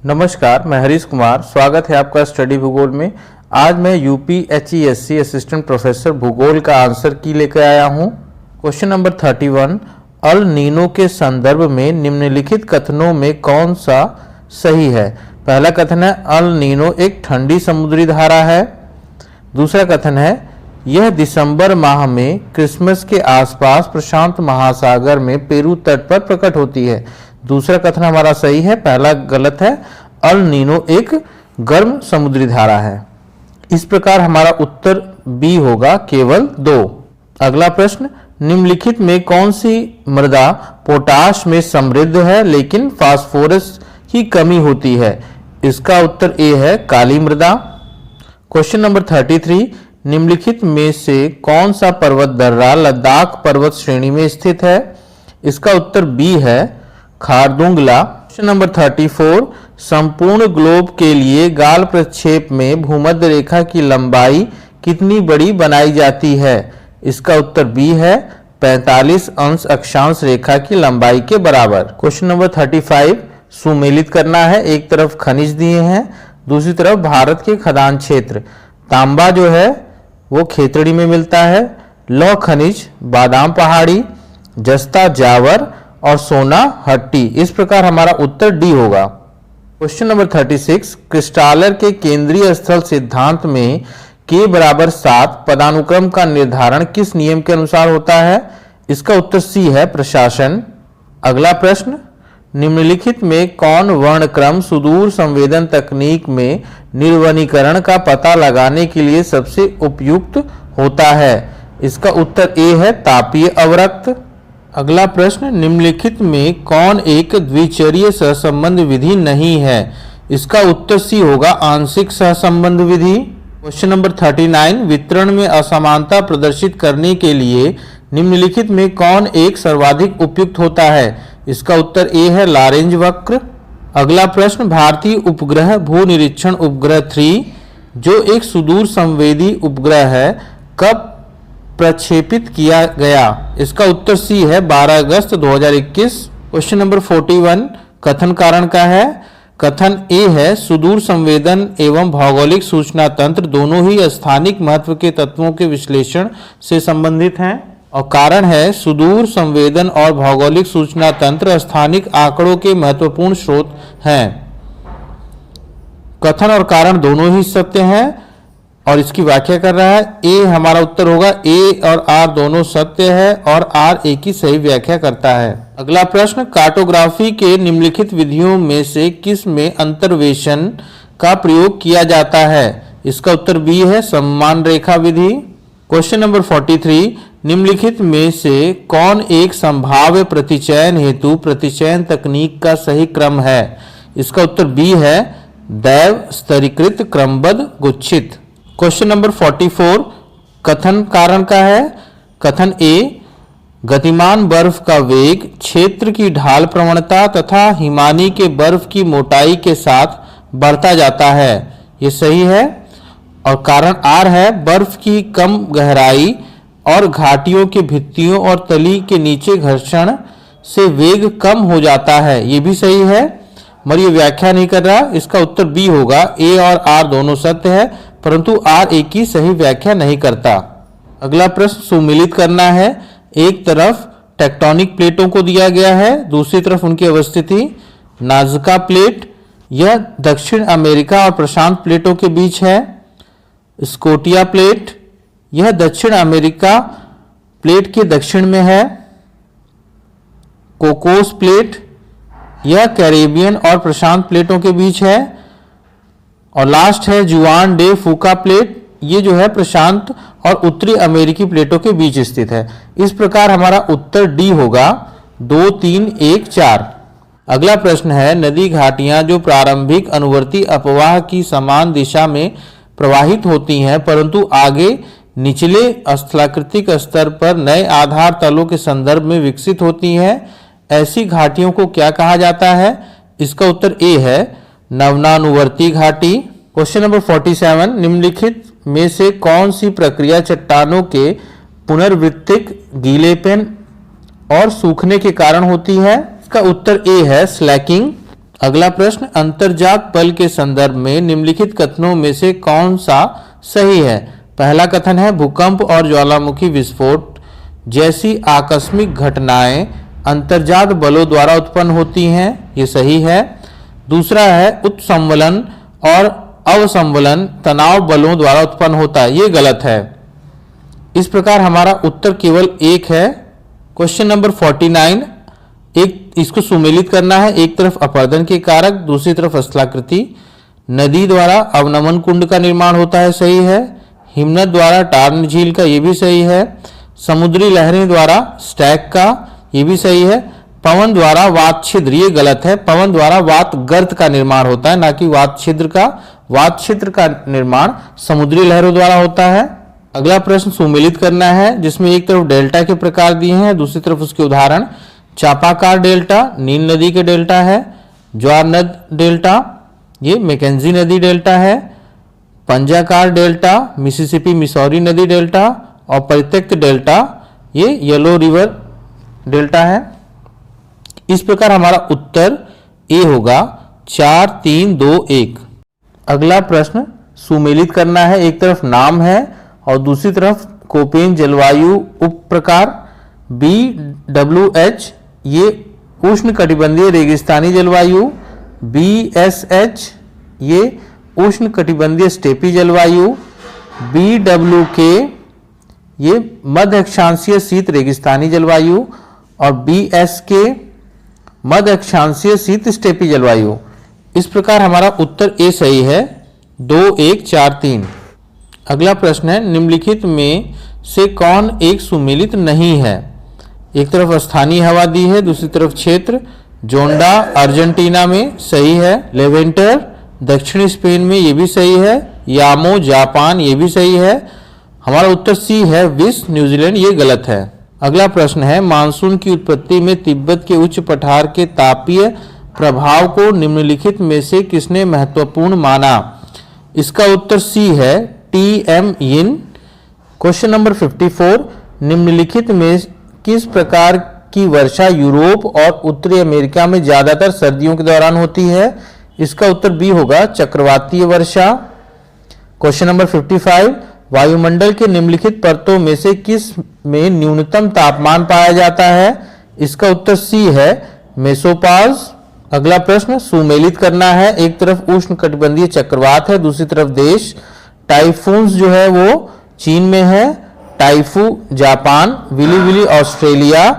नमस्कार, मैं हरीश कुमार। स्वागत है आपका स्टडी भूगोल में। आज मैं यूपीएचईएससी असिस्टेंट प्रोफेसर भूगोल का आंसर की लेकर आया हूं। क्वेश्चन नंबर 31, अल नीनो के संदर्भ में निम्नलिखित कथनों में कौन सा सही है? पहला कथन है अल नीनो एक ठंडी समुद्री धारा है। दूसरा कथन है यह दिसंबर माह में क्रिसमस के आसपास प्रशांत महासागर में पेरू तट पर प्रकट होती है। दूसरा कथन हमारा सही है, पहला गलत है। अल नीनो एक गर्म समुद्री धारा है। इस प्रकार हमारा उत्तर बी होगा, केवल 2। अगला प्रश्न, निम्नलिखित में कौन सी मृदा पोटाश में समृद्ध है लेकिन फास्फोरस की कमी होती है? इसका उत्तर ए है, काली मृदा। क्वेश्चन नंबर 33, निम्नलिखित में से कौन सा पर्वत दर्रा लद्दाख पर्वत श्रेणी में स्थित है? इसका उत्तर बी है, खारदुंगला। क्वेश्चन नंबर 34, संपूर्ण ग्लोब के लिए गाल प्रक्षेप में भूमध्य रेखा की लंबाई कितनी बड़ी बनाई जाती है? इसका उत्तर बी है, 45 अंश अक्षांश रेखा की लंबाई के बराबर। क्वेश्चन नंबर 35, सुमेलित करना है। एक तरफ खनिज दिए हैं, दूसरी तरफ भारत के खदान क्षेत्र। तांबा जो है वो खेतड़ी में मिलता है, लौह खनिज बादाम पहाड़ी, जस्ता जावर और सोना हट्टी। इस प्रकार हमारा उत्तर डी होगा। क्वेश्चन नंबर 36, क्रिस्टालर के केंद्रीय स्थल सिद्धांत में k बराबर 7 पदानुक्रम का निर्धारण किस नियम के अनुसार होता है? इसका उत्तर सी है, प्रशासन। अगला प्रश्न, निम्नलिखित में कौन वर्णक्रम सुदूर संवेदन तकनीक में निर्वनीकरण का पता लगाने के लिए सबसे उपयुक्त होता है? इसका उत्तर ए है, तापीय अवरक्त। अगला प्रश्न, निम्नलिखित में कौन एक द्विचरीय सहसंबंध विधि नहीं है? इसका उत्तर सी होगा, आंशिक सहसंबंध विधि। क्वेश्चन नंबर 39, वितरण में असमानता प्रदर्शित करने के लिए निम्नलिखित में कौन एक सर्वाधिक उपयुक्त होता है? इसका उत्तर ए है, लॉरेंज वक्र। अगला प्रश्न, भारतीय उपग्रह भू निरीक्षण उपग्रह 3 जो एक सुदूर संवेदी उपग्रह है, कब प्रक्षेपित किया गया? इसका उत्तर सी है, 12 अगस्त 2021। क्वेश्चन नंबर 41, कथन कारण का है। कथन ए है, सुदूर संवेदन एवं भौगोलिक सूचना तंत्र दोनों ही स्थानिक महत्व के तत्वों के विश्लेषण से संबंधित हैं। और कारण है, सुदूर संवेदन और भौगोलिक सूचना तंत्र स्थानिक आंकड़ों के महत्वपूर्ण स्रोत हैं। कथन और कारण दोनों ही सत्य हैं और इसकी व्याख्या कर रहा है। ए हमारा उत्तर होगा, ए और आर दोनों सत्य है और आर ए की सही व्याख्या करता है। अगला प्रश्न, कार्टोग्राफी के निम्नलिखित विधियों में से किस में अंतर्वेशन का प्रयोग किया जाता है? इसका उत्तर बी है, समान रेखा विधि। क्वेश्चन नंबर 43, निम्नलिखित में से कौन एक संभाव्य प्रतिचयन हेतु प्रतिचयन तकनीक का सही क्रम है? इसका उत्तर बी है, दैव स्तरीकृत क्रमबद्ध गुच्छित। क्वेश्चन नंबर 44, कथन कारण का है। कथन ए, गतिमान बर्फ का वेग क्षेत्र की ढाल प्रवणता तथा हिमानी के बर्फ की मोटाई के साथ बढ़ता जाता है। ये सही है। और कारण आर है, बर्फ की कम गहराई और घाटियों के भित्तियों और तली के नीचे घर्षण से वेग कम हो जाता है। ये भी सही है, मगर ये व्याख्या नहीं कर रहा। इसका उत्तर बी होगा, ए और आर दोनों सत्य है परंतु आर ए की सही व्याख्या नहीं करता। अगला प्रश्न, सुमेलित करना है। एक तरफ टेक्टोनिक प्लेटों को दिया गया है, दूसरी तरफ उनकी अवस्थिति। नाजका प्लेट यह दक्षिण अमेरिका और प्रशांत प्लेटों के बीच है। स्कोटिया प्लेट यह दक्षिण अमेरिका प्लेट के दक्षिण में है। कोकोस प्लेट यह कैरेबियन और प्रशांत प्लेटों के बीच है। और लास्ट है जुआन डे फूका प्लेट, ये जो है प्रशांत और उत्तरी अमेरिकी प्लेटों के बीच स्थित है। इस प्रकार हमारा उत्तर डी होगा, 2, 3, 1, 4। अगला प्रश्न है, नदी घाटियां जो प्रारंभिक अनुवर्ती अपवाह की समान दिशा में प्रवाहित होती हैं परंतु आगे निचले स्थलाकृतिक स्तर पर नए आधार तलों के संदर्भ में विकसित होती हैं, ऐसी घाटियों को क्या कहा जाता है? इसका उत्तर ए है, नवनानुवर्ती घाटी। क्वेश्चन नंबर 47, निम्नलिखित में से कौन सी प्रक्रिया चट्टानों के पुनर्वृत्तिक गीलेपन और सूखने के कारण होती है? इसका उत्तर ए है, स्लैकिंग। अगला प्रश्न, अंतर्जात बल के संदर्भ में निम्नलिखित कथनों में से कौन सा सही है? पहला कथन है, भूकंप और ज्वालामुखी विस्फोट जैसी आकस्मिक घटनाएं अंतर्जात बलों द्वारा उत्पन्न होती हैं, ये सही है। दूसरा है, उत्संवलन और अवसंवलन तनाव बलों द्वारा उत्पन्न होता है, ये गलत है। इस प्रकार हमारा उत्तर केवल एक है। क्वेश्चन नंबर 49, एक इसको सुमेलित करना है। एक तरफ अपरदन के कारक, दूसरी तरफ स्थलाकृति। नदी द्वारा अवनमन कुंड का निर्माण होता है, सही है। हिमनद द्वारा टार्न झील का, ये भी सही है। समुद्री लहरें द्वारा स्टैक का, ये भी सही है। पवन द्वारा वात छिद्र, ये गलत है। पवन द्वारा वात गर्त का निर्माण होता है, ना कि वात छिद्र का। वात छिद्र का निर्माण समुद्री लहरों द्वारा होता है। अगला प्रश्न सुमेलित करना है, जिसमें एक तरफ डेल्टा के प्रकार दिए हैं, दूसरी तरफ उसके उदाहरण। चापाकार डेल्टा नील नदी के डेल्टा है। ज्वार नद डेल्टा ये मैकेंजी नदी डेल्टा है। पंजाकार डेल्टा मिसिसिपी मिसौरी नदी डेल्टा। और परित्यक्त डेल्टा ये येलो रिवर डेल्टा है। इस प्रकार हमारा उत्तर ए होगा 4, 3, 2, 1। अगला प्रश्न सुमेलित करना है। एक तरफ नाम है और दूसरी तरफ कोपेन जलवायु उप प्रकार। BWH ये उष्ण कटिबंधीय रेगिस्तानी जलवायु। BSH ये उष्ण कटिबंधीय स्टेपी जलवायु। BWK ये मध्य अक्षांशीय शीत रेगिस्तानी जलवायु। और BSK मध्य अक्षांशीय शीत स्टेपी जलवायु। इस प्रकार हमारा उत्तर ए सही है। 2, 1, 4, 3। अगला प्रश्न है, निम्नलिखित में से कौन एक सुमेलित नहीं है? एक तरफ स्थानीय हवा दी है, दूसरी तरफ क्षेत्र। जोंडा अर्जेंटीना में, सही है। लेवेंटर दक्षिणी स्पेन में, ये भी सही है। यामो जापान, ये भी सही है। हमारा उत्तर सी है, विस न्यूजीलैंड, ये गलत है। अगला प्रश्न है, मानसून की उत्पत्ति में तिब्बत के उच्च पठार के तापीय प्रभाव को निम्नलिखित में से किसने महत्वपूर्ण माना? इसका उत्तर सी है, TM यिन। क्वेश्चन नंबर 54, निम्नलिखित में किस प्रकार की वर्षा यूरोप और उत्तरी अमेरिका में ज्यादातर सर्दियों के दौरान होती है? इसका उत्तर बी होगा, चक्रवातीय वर्षा। क्वेश्चन नंबर 55, वायुमंडल के निम्नलिखित परतों में से किस में न्यूनतम तापमान पाया जाता है? इसका उत्तर सी है, मेसोपॉज। अगला प्रश्न सुमेलित करना है। एक तरफ उष्ण कटिबंधीय चक्रवात है, दूसरी तरफ देश। टाइफून्स जो है वो चीन में है, टाइफू जापान, विली विली ऑस्ट्रेलिया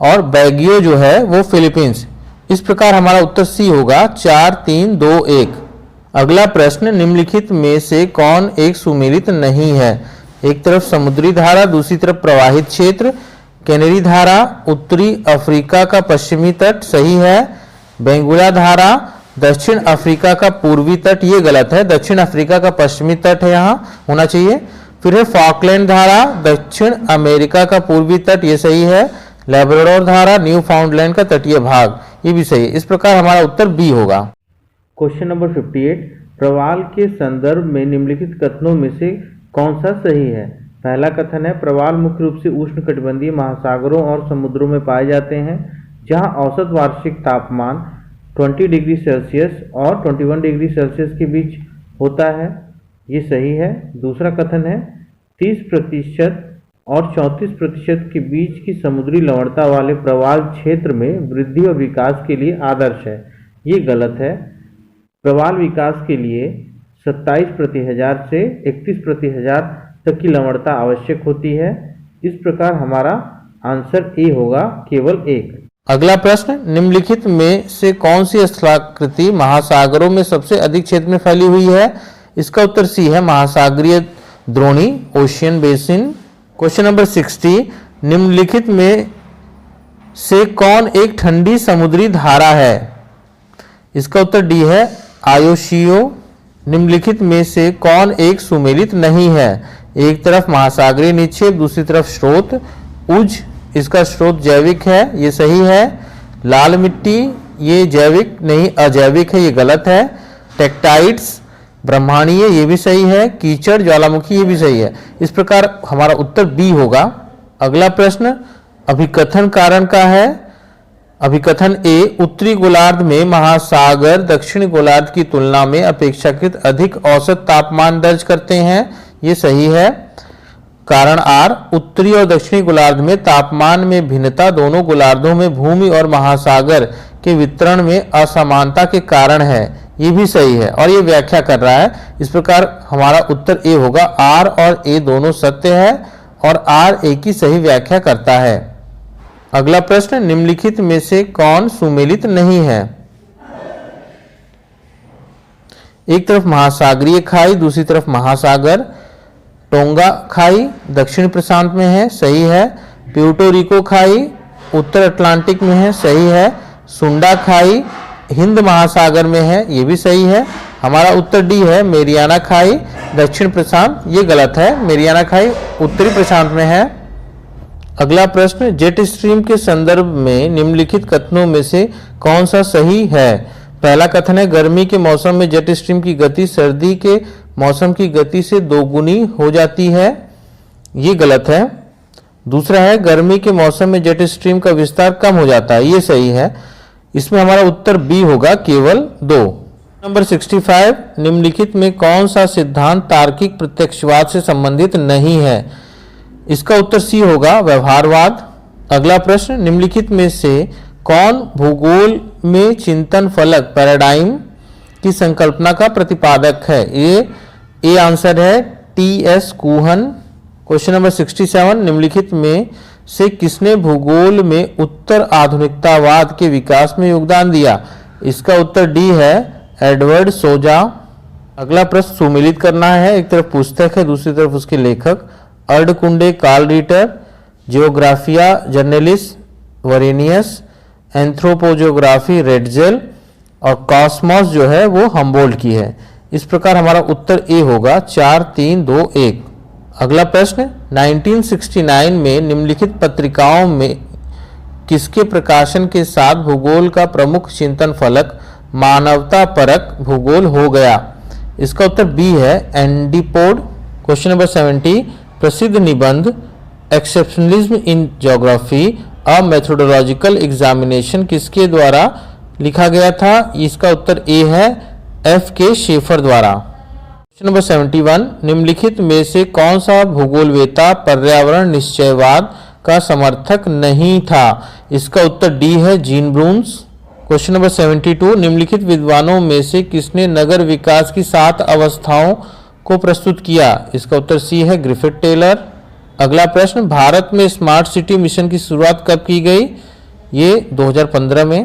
और बैगियो जो है वो फिलीपींस। इस प्रकार हमारा उत्तर सी होगा, 4, 3, 2, 1। अगला प्रश्न, निम्नलिखित में से कौन एक सुमेलित नहीं है? एक तरफ समुद्री धारा, दूसरी तरफ प्रवाहित क्षेत्र। कैनेरी धारा उत्तरी अफ्रीका का पश्चिमी तट, सही है। बेंगुला धारा दक्षिण अफ्रीका का पूर्वी तट, ये गलत है। दक्षिण अफ्रीका का पश्चिमी तट है, यहाँ होना चाहिए। फिर है फॉकलैंड धारा दक्षिण अमेरिका का पूर्वी तट, ये सही है। लैब्राडोर धारा न्यू फाउंडलैंड का तटीय भाग, ये भी सही है। इस प्रकार हमारा उत्तर बी होगा। क्वेश्चन नंबर 58, प्रवाल के संदर्भ में निम्नलिखित कथनों में से कौन सा सही है? पहला कथन है, प्रवाल मुख्य रूप से उष्ण कटिबंधीय महासागरों और समुद्रों में पाए जाते हैं, जहां औसत वार्षिक तापमान 20 डिग्री सेल्सियस और 21 डिग्री सेल्सियस के बीच होता है, ये सही है। दूसरा कथन है, 30% और 34% के बीच की समुद्री लवणता वाले प्रवाल क्षेत्र में वृद्धि और विकास के लिए आदर्श है, ये गलत है। प्रवाल विकास के लिए 27 प्रति हजार से 31 प्रति हजार तक की लवणता आवश्यक होती है। इस प्रकार हमारा आंसर ए होगा, केवल 1। अगला प्रश्न, निम्नलिखित में से कौन सी स्थलाकृति महासागरों में सबसे अधिक क्षेत्र में फैली हुई है? इसका उत्तर सी है, महासागरीय द्रोणी, ओशियन बेसिन। क्वेश्चन नंबर 60, निम्नलिखित में से कौन एक ठंडी समुद्री धारा है? इसका उत्तर डी है, आयोशियो। निम्नलिखित में से कौन एक सुमेलित नहीं है? एक तरफ महासागरीय निक्षेप, दूसरी तरफ स्रोत। उज इसका स्रोत जैविक है, ये सही है। लाल मिट्टी ये जैविक नहीं अजैविक है, ये गलत है। टेक्टाइट्स ब्रह्मांडीय, ये भी सही है। कीचड़ ज्वालामुखी, ये भी सही है। इस प्रकार हमारा उत्तर बी होगा। अगला प्रश्न अभिकथन कारण का है। अभिकथन ए, उत्तरी गोलार्ध में महासागर दक्षिणी गोलार्ध की तुलना में अपेक्षाकृत अधिक औसत तापमान दर्ज करते हैं, ये सही है। कारण आर, उत्तरी और दक्षिणी गोलार्ध में तापमान में भिन्नता दोनों गोलार्धों में भूमि और महासागर के वितरण में असमानता के कारण है, ये भी सही है और ये व्याख्या कर रहा है। इस प्रकार हमारा उत्तर ए होगा। आर और ए दोनों सत्य है और आर ए की सही व्याख्या करता है। अगला प्रश्न, निम्नलिखित में से कौन सुमेलित नहीं है? एक तरफ महासागरीय खाई, दूसरी तरफ महासागर। टोंगा खाई दक्षिण प्रशांत में है, सही है। प्यूर्टो रिको खाई उत्तर अटलांटिक में है, सही है। सुंडा खाई हिंद महासागर में है, ये भी सही है। हमारा उत्तर डी है, मेरियाना खाई दक्षिण प्रशांत, ये गलत है। मेरियाना खाई उत्तरी प्रशांत में है। अगला प्रश्न, जेट स्ट्रीम के संदर्भ में निम्नलिखित कथनों में से कौन सा सही है? पहला कथन है, गर्मी के मौसम में जेट स्ट्रीम की गति सर्दी के मौसम की गति से दोगुनी हो जाती है, ये गलत है। दूसरा है, गर्मी के मौसम में जेट स्ट्रीम का विस्तार कम हो जाता है, ये सही है। इसमें हमारा उत्तर बी होगा, केवल 2। नंबर 65, निम्नलिखित में कौन सा सिद्धांत तार्किक प्रत्यक्षवाद से संबंधित नहीं है? इसका उत्तर सी होगा, व्यवहारवाद। अगला प्रश्न, निम्नलिखित में से कौन भूगोल में चिंतन फलक पैराडाइम की संकल्पना का प्रतिपादक है? ये ए आंसर है, टी.एस. कूहन। क्वेश्चन नंबर 67, निम्नलिखित में से किसने भूगोल में उत्तर आधुनिकतावाद के विकास में योगदान दिया? इसका उत्तर डी है, एडवर्ड सोजा। अगला प्रश्न सुमेलित करना है, एक तरफ पुस्तक है दूसरी तरफ उसके लेखक। अर्डकुंडे कार्ल रीटर, जियोग्राफिया जर्नलिस वरेनियस, एंथ्रोपोजियोग्राफी रेडजेल और कॉस्मोस जो है वो हम्बोल्ट की है। इस प्रकार हमारा उत्तर ए होगा, 4, 3, 2, 1। अगला प्रश्न, 1969 में निम्नलिखित पत्रिकाओं में किसके प्रकाशन के साथ भूगोल का प्रमुख चिंतन फलक मानवता परक भूगोल हो गया? इसका उत्तर बी है, एंडीपोड। क्वेश्चन नंबर 70, प्रसिद्ध निबंध exceptionalism in geography a methodological examination किसके द्वारा लिखा गया था? इसका उत्तर ए है, एफ के शेफर द्वारा। क्वेश्चन नंबर 71, निम्नलिखित में से कौन सा भूगोलवेत्ता पर्यावरण निश्चयवाद का समर्थक नहीं था? इसका उत्तर डी है, जीन ब्रून्स। क्वेश्चन नंबर 72, निम्नलिखित विद्वानों में से किसने नगर विकास की 7 अवस्थाओं को प्रस्तुत किया? इसका उत्तर सी है, ग्रिफिथ टेलर। अगला प्रश्न, भारत में स्मार्ट सिटी मिशन की शुरुआत कब की गई? ये 2015 में।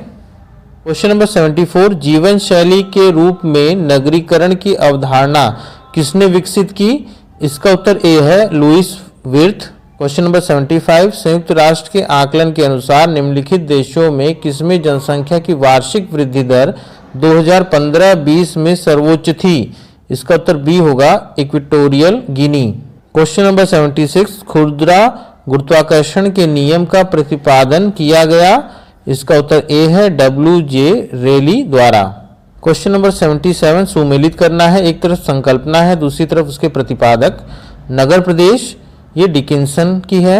क्वेश्चन नंबर 74, जीवन शैली के रूप में नगरीकरण की अवधारणा किसने विकसित की? इसका उत्तर ए है, लुईस विर्थ। क्वेश्चन नंबर 75, संयुक्त राष्ट्र के आकलन के अनुसार निम्नलिखित देशों में किसमें जनसंख्या की वार्षिक वृद्धि दर 2015-20 में सर्वोच्च थी? इसका उत्तर बी होगा, इक्वेटोरियल गिनी। क्वेश्चन नंबर 76, खुरदरा गुरुत्वाकर्षण के नियम का प्रतिपादन किया गया? इसका उत्तर ए है, डब्ल्यू.जे. रेली द्वारा। क्वेश्चन नंबर 77, सुमेलित करना है, एक तरफ संकल्पना है दूसरी तरफ उसके प्रतिपादक। नगर प्रदेश ये डिकिंसन की है।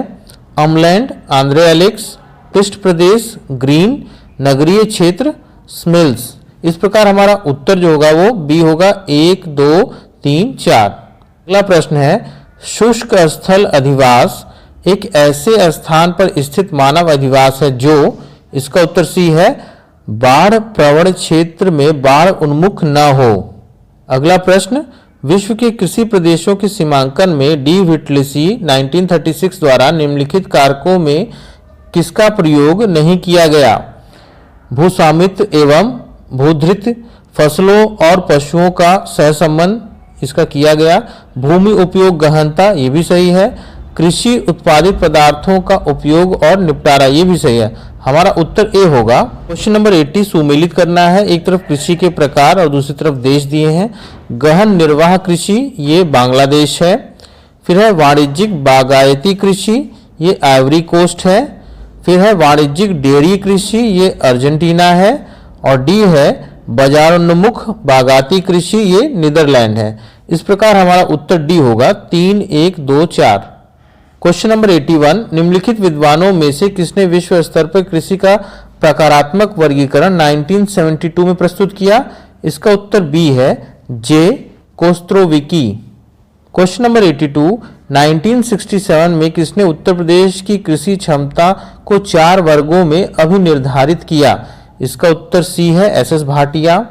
अमलैंड आंद्रे एलेक्स। पृष्ठ प्रदेश ग्रीन। नगरीय क्षेत्र स्मिल्स। इस प्रकार हमारा उत्तर जो होगा वो बी होगा, 1, 2, 3, 4। अगला प्रश्न है, शुष्क स्थल अधिवास एक ऐसे स्थान पर स्थित मानव अधिवास है जो, इसका उत्तर सी है, बाढ़ प्रवण क्षेत्र में बाढ़ उन्मुख न हो। अगला प्रश्न, विश्व के कृषि प्रदेशों के सीमांकन में डी विटलिसी 1936 द्वारा निम्नलिखित कारकों में किसका प्रयोग नहीं किया गया? भूस्वामित्व एवं भूधृत, फसलों और पशुओं का सहसंबंध इसका किया गया। भूमि उपयोग गहनता, ये भी सही है। कृषि उत्पादित पदार्थों का उपयोग और निपटारा, ये भी सही है। हमारा उत्तर ए होगा। क्वेश्चन नंबर 80, सुमेलित करना है, एक तरफ कृषि के प्रकार और दूसरी तरफ देश दिए हैं। गहन निर्वाह कृषि ये बांग्लादेश है। फिर है वाणिज्यिक बागायती कृषि, ये आइवरी कोस्ट है। फिर है वाणिज्यिक डेयरी कृषि, ये अर्जेंटीना है। और डी है बाजारोन्मुख बागाती कृषि, ये नीदरलैंड है। इस प्रकार हमारा उत्तर डी होगा, 3, 1, 2, 4। क्वेश्चन नंबर 81, निम्नलिखित विद्वानों में से किसने विश्व स्तर पर कृषि का प्रकारात्मक वर्गीकरण 1972 में प्रस्तुत किया? इसका उत्तर बी है, जे कोस्त्रोविकी। क्वेश्चन नंबर 82, 1967 में किसने उत्तर प्रदेश की कृषि क्षमता को 4 वर्गों में अभिनिर्धारित किया? इसका उत्तर सी है, एस.एस. भाटिया।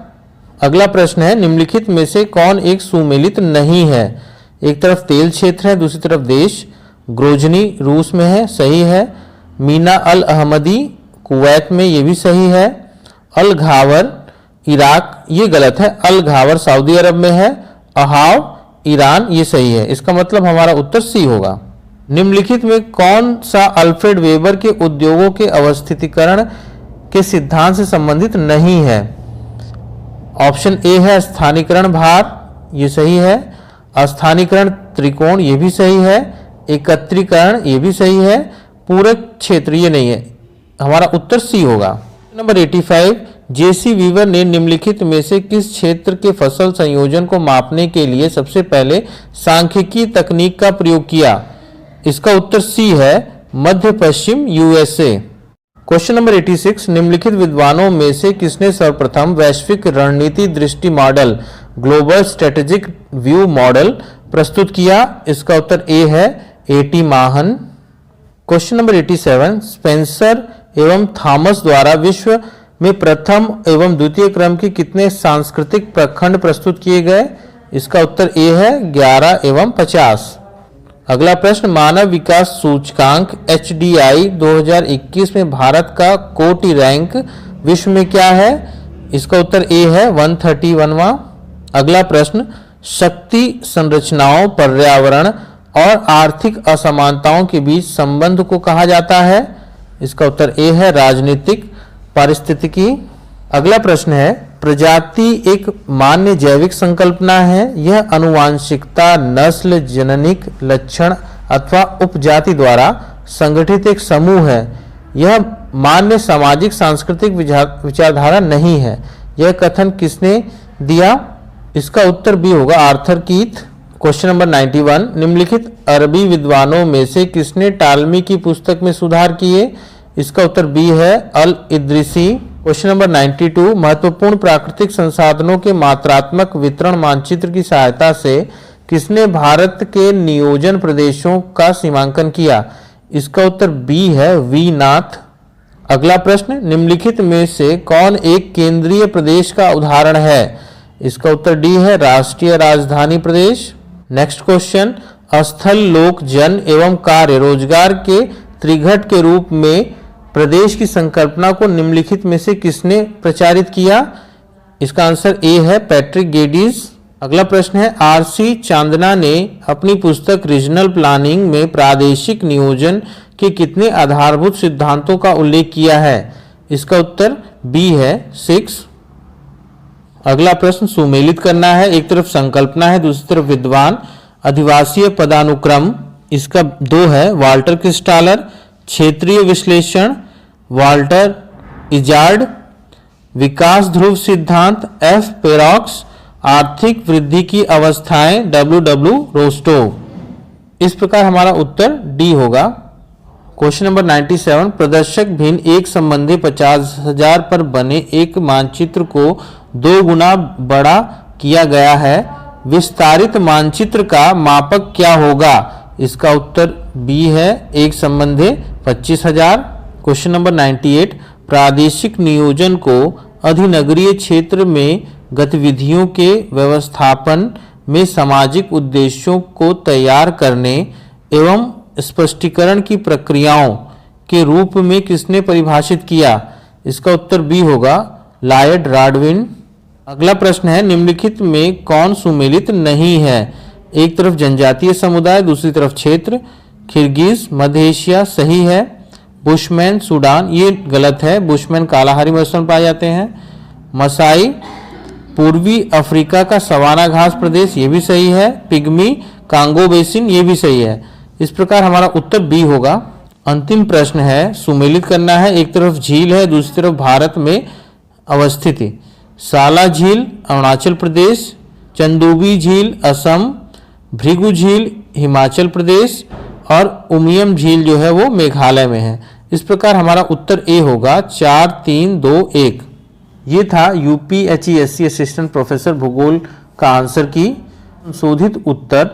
अगला प्रश्न है, निम्नलिखित में से कौन एक सुमेलित नहीं है? एक तरफ तेल क्षेत्र है, दूसरी तरफ देश। ग्रोजनी रूस में है, सही है। मीना अल अहमदी कुवैत में, ये भी सही है। अल घावर इराक, ये गलत है। अल घावर सऊदी अरब में है। अहाव ईरान, ये सही है। इसका मतलब हमारा उत्तर सी होगा। निम्नलिखित में कौन सा अल्फ्रेड वेबर के उद्योगों के अवस्थितीकरण के सिद्धांत से संबंधित नहीं है? ऑप्शन ए है स्थानीकरण भार, ये सही है। अस्थानीकरण त्रिकोण, ये भी सही है। एकत्रीकरण, ये भी सही है। पूरक क्षेत्र, ये नहीं है। हमारा उत्तर सी होगा। नंबर 85, जेसी वीवर ने निम्नलिखित में से किस क्षेत्र के फसल संयोजन को मापने के लिए सबसे पहले सांख्यिकी तकनीक का प्रयोग किया? इसका उत्तर सी है, मध्य पश्चिम यूएसए। क्वेश्चन नंबर 86, निम्नलिखित विद्वानों में से किसने सर्वप्रथम वैश्विक रणनीति दृष्टि model global strategic view model प्रस्तुत किया? इसका उत्तर ए है, ए.टी. माहन। क्वेश्चन नंबर 87, स्पेंसर एवं थॉमस द्वारा विश्व में प्रथम एवं द्वितीय क्रम के कितने सांस्कृतिक प्रखंड प्रस्तुत किए गए? इसका उत्तर ए है, 11 एवं 50। अगला प्रश्न, मानव विकास सूचकांक HDI 2021 में भारत का कोटि रैंक विश्व में क्या है? इसका उत्तर ए है, 131वां। अगला प्रश्न, शक्ति संरचनाओं, पर्यावरण और आर्थिक असमानताओं के बीच संबंध को कहा जाता है? इसका उत्तर ए है, राजनीतिक पारिस्थितिकी। अगला प्रश्न है, प्रजाति एक मान्य जैविक संकल्पना है। यह आनुवांशिकता, नस्ल, जननिक लक्षण अथवा उपजाति द्वारा संगठित एक समूह है। यह मान्य सामाजिक सांस्कृतिक विचारधारा नहीं है। यह कथन किसने दिया? इसका उत्तर बी होगा, आर्थर कीथ। क्वेश्चन नंबर 91, निम्नलिखित अरबी विद्वानों में से किसने टालमी की पुस्तक में सुधार किए? इसका उत्तर बी है, अल इद्रिसी। क्वेश्चन नंबर 92, महत्वपूर्ण प्राकृतिक संसाधनों के मात्रात्मक वितरण मानचित्र की सहायता से किसने भारत के नियोजन प्रदेशों का सीमांकन किया? इसका उत्तर बी है, वी नाथ। अगला प्रश्न, निम्नलिखित में से कौन एक केंद्रीय प्रदेश का उदाहरण है? इसका उत्तर डी है, राष्ट्रीय राजधानी प्रदेश। नेक्स्ट क्वेश्चन, स्थल, लोक, जन एवं कार्य रोजगार के त्रिघट के रूप में प्रदेश की संकल्पना को निम्नलिखित में से किसने प्रचारित किया? इसका आंसर ए है, पैट्रिक गेडीज। अगला प्रश्न है, आर.सी. चांदना ने अपनी पुस्तक रीजनल प्लानिंग में प्रादेशिक नियोजन के कितने आधारभूत सिद्धांतों का उल्लेख किया है? इसका उत्तर बी है, 6। अगला प्रश्न, सुमेलित करना है। एक तरफ संकल्पना है, दूसरी तरफ विद्वान। अधिवासीय पदानुक्रम, इसका 2 है, वाल्टर क्रिस्टालर। क्षेत्रीय विश्लेषण, वाल्टर इजार्ड। विकास ध्रुव सिद्धांत, एफ पेरॉक्स। आर्थिक वृद्धि की अवस्थाएं, W.W. रोस्टोव। इस प्रकार हमारा उत्तर डी होगा। क्वेश्चन नंबर 97, प्रदर्शक भिन्न एक संबंधी 50,000 पर बने एक मानचित्र को 2 गुना बड़ा किया गया है। विस्तारित मानचित्र का मापक क्या होगा? इसका उत्तर बी है, एक संबंधी 25,000। क्वेश्चन नंबर 98, प्रादेशिक नियोजन को अधिनगरीय क्षेत्र में गतिविधियों के व्यवस्थापन में सामाजिक उद्देश्यों को तैयार करने एवं स्पष्टीकरण की प्रक्रियाओं के रूप में किसने परिभाषित किया? इसका उत्तर बी होगा, लॉयड राडविन। अगला प्रश्न है, निम्नलिखित में कौन सुमेलित नहीं है? एक तरफ जनजातीय समुदाय, दूसरी तरफ क्षेत्र। किर्गिज मध्य एशिया, सही है। बुशमैन सूडान, ये गलत है। बुशमैन कालाहारी मौसम में पाए जाते हैं। मसाई पूर्वी अफ्रीका का सवाना घास प्रदेश, ये भी सही है। पिग्मी कांगो बेसिन, ये भी सही है। इस प्रकार हमारा उत्तर बी होगा। अंतिम प्रश्न है, सुमेलित करना है। एक तरफ झील है, दूसरी तरफ भारत में अवस्थित है। साला झील अरुणाचल प्रदेश, चंदूबी झील असम, भृगु झील हिमाचल प्रदेश और उमियम झील जो है वो मेघालय में है। इस प्रकार हमारा उत्तर ए होगा 4 3 2 1। ये था यूपीएचईएससी असिस्टेंट प्रोफेसर भूगोल का आंसर की। संशोधित उत्तर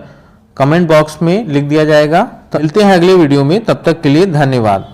कमेंट बॉक्स में लिख दिया जाएगा। तो मिलते हैं अगले वीडियो में, तब तक के लिए धन्यवाद।